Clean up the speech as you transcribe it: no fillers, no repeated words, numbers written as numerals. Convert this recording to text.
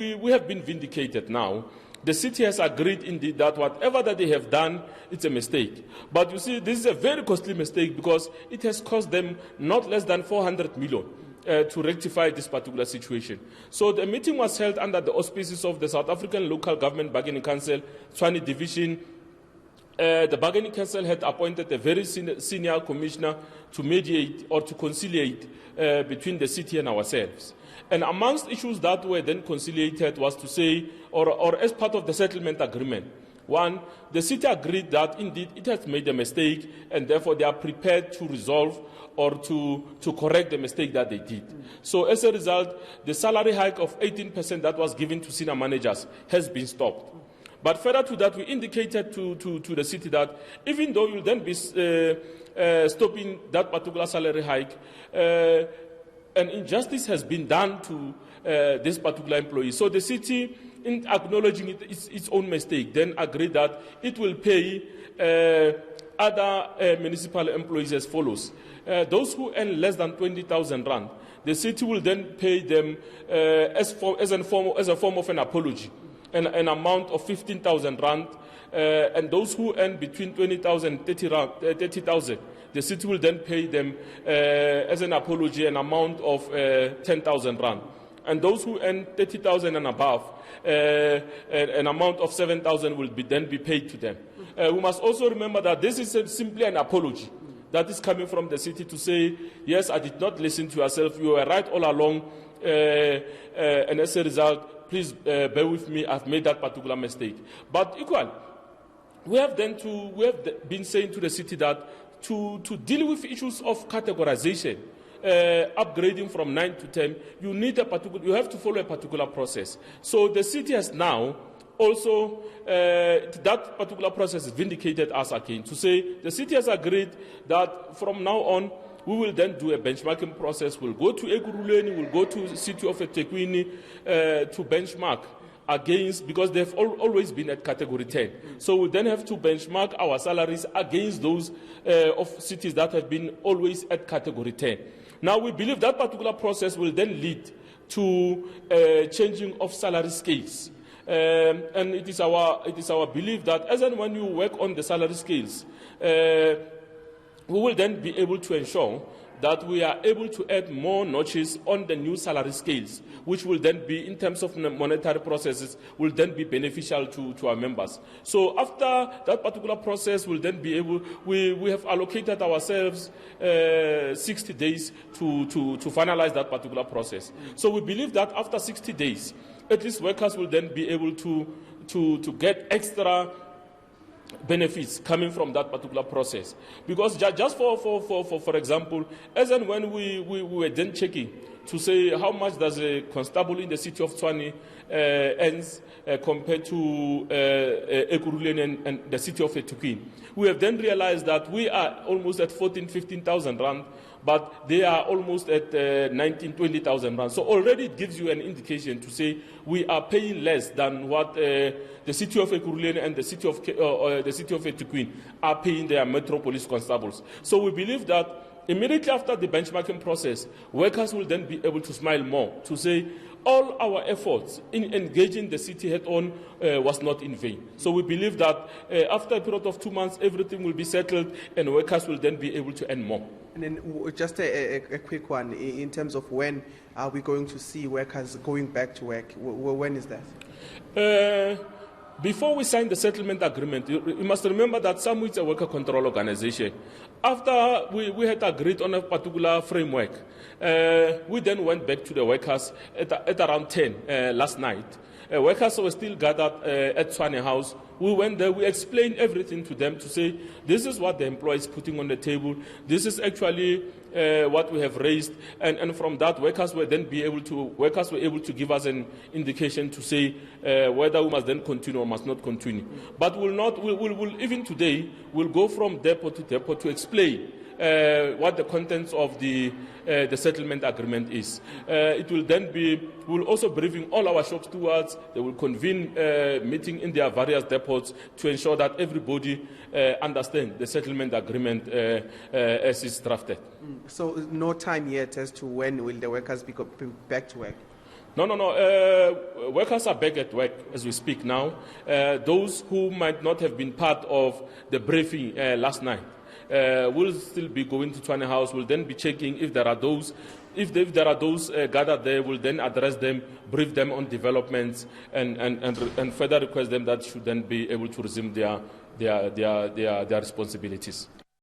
We have been vindicated now. The city has agreed indeed that whatever that they have done, it's a mistake. But you see, this is a very costly mistake because it has cost them not less than 400 million to rectify this particular situation. So the meeting was held under the auspices of the South African Local Government Bargaining Council, Tshwane Division. The Bargaining Council had appointed a very senior commissioner to mediate or to conciliate between the city and ourselves. And amongst issues that were then conciliated was to say, or as part of the settlement agreement, one, the city agreed that indeed it has made a mistake and therefore they are prepared to resolve or to correct the mistake that they did. So as a result, the salary hike of 18% that was given to senior managers has been stopped. But further to that, we indicated to the city that even though you'll then be stopping that particular salary hike, an injustice has been done to this particular employee. So the city, in acknowledging its own mistake, then agreed that it will pay other municipal employees as follows. Those who earn less than 20,000 rand, the city will then pay them as a form of an apology, an amount of 15,000 rand. And those who earn between 20,000 and 30,000, the city will then pay them as an apology an amount of 10,000 rand. And those who earn 30,000 and above, an amount of 7,000 will then be paid to them. We must also remember that this is simply an apology that is coming from the city to say, yes, I did not listen to yourself, you were right all along, and as a result, please bear with me, I've made that particular mistake. But equal, we have been saying to the city that to deal with issues of categorization, upgrading from 9 to 10, you have to follow a particular process. So the city has now also, that particular process vindicated us again to say the city has agreed that from now on, we will then do a benchmarking process. We'll go to Ekurhuleni, we'll go to City of Tshwane to benchmark against, because they've always been at category 10. So we then have to benchmark our salaries against those of cities that have been always at category 10. Now we believe that particular process will then lead to changing of salary scales. And it is our belief that as and when you work on the salary scales, we will then be able to ensure that we are able to add more notches on the new salary scales, which will then be, in terms of monetary processes, will then be beneficial to our members. So after that particular process, we'll then be able, we have allocated ourselves 60 days to finalize that particular process. So we believe that after 60 days, at least workers will then be able to get extra benefits coming from that particular process. Because just for example, as and when we were then checking to say how much does a constable in the city of Tshwane earns compared to Ekurhuleni and the city of Tshwane, we have then realized that we are almost at 15,000 rand, but they are almost at 20,000 rand. So already it gives you an indication to say we are paying less than what the city of Ekurhuleni and the city of Tshwane are paying their metropolis constables. So we believe that immediately after the benchmarking process, workers will then be able to smile more, to say all our efforts in engaging the city head-on was not in vain. So we believe that after a period of 2 months, everything will be settled and workers will then be able to earn more. And then just a quick one, in terms of when are we going to see workers going back to work? When is that? Before we signed the settlement agreement, you must remember that SAMWU is a worker control organization. After we had agreed on a particular framework, we then went back to the workers at around 10 last night. Workers were still gathered at Tshwane House. We went there, we explained everything to them to say, this is what the employer is putting on the table, this is actually what we have raised, and from that, workers were able to give us an indication to say whether we must then continue or must not continue. But we'll even today, we'll go from depot to explain what the contents of the settlement agreement is. It will then be, we'll also briefing all our shop stewards. They will convene meeting in their various depots to ensure that everybody understands the settlement agreement as it's drafted. So no time yet as to when will the workers be back to work? No. Workers are back at work as we speak now. Those who might not have been part of the briefing last night will still be going to Tshwane House, will then be checking if there are those. If there are those gathered there, will then address them, brief them on developments, and further request them that should then be able to resume their responsibilities.